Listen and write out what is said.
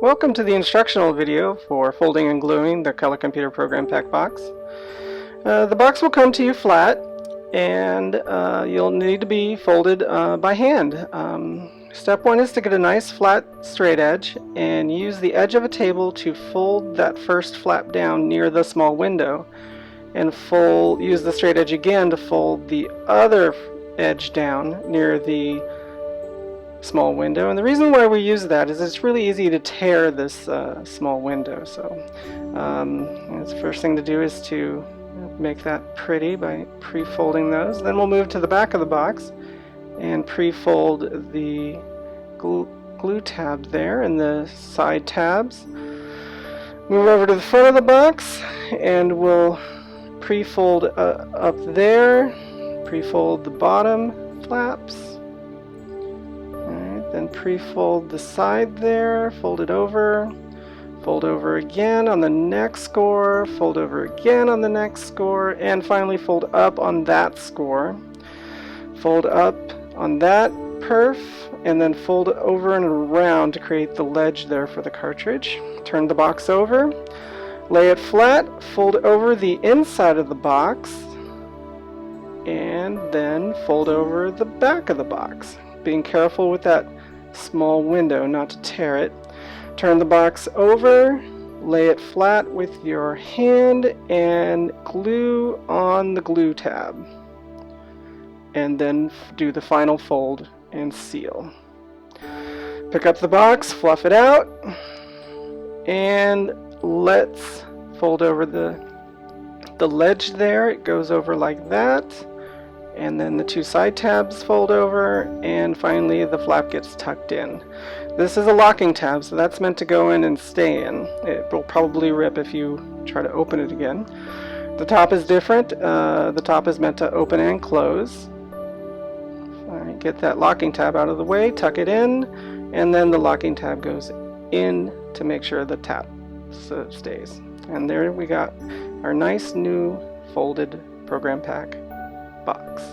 Welcome to the instructional video for folding and gluing the CoCo Program Pak Box. The box will come to you flat, and you'll need to be folded by hand. Step one is to get a nice flat straight edge and use the edge of a table to fold that first flap down near the small window, and use the straight edge again to fold the other edge down near the small window. And the reason why we use that is it's really easy to tear this small window. So the first thing to do is to make that pretty by pre-folding those. Then we'll move to the back of the box and pre-fold the glue tab there and the side tabs. Move over to the front of the box and we'll pre-fold up there, pre-fold the bottom flaps. Then pre-fold the side there, fold over again on the next score, fold over again on the next score, and finally fold up on that score. Fold up on that perf, and then fold over and around to create the ledge there for the cartridge. Turn the box over, lay it flat, fold over the inside of the box, and then fold over the back of the box. Being careful with that small window not to tear it. Turn the box over, lay it flat with your hand, and glue on the glue tab. And then do the final fold and seal. Pick up the box, fluff it out, and let's fold over the ledge there. It goes over like that. And then the two side tabs fold over, and finally the flap gets tucked in. This is a locking tab, so that's meant to go in and stay in. It will probably rip if you try to open it again. The top is different. The top is meant to open and close. Alright, get that locking tab out of the way, tuck it in, and then the locking tab goes in to make sure the tab stays. And there we got our nice new folded Program Pak box.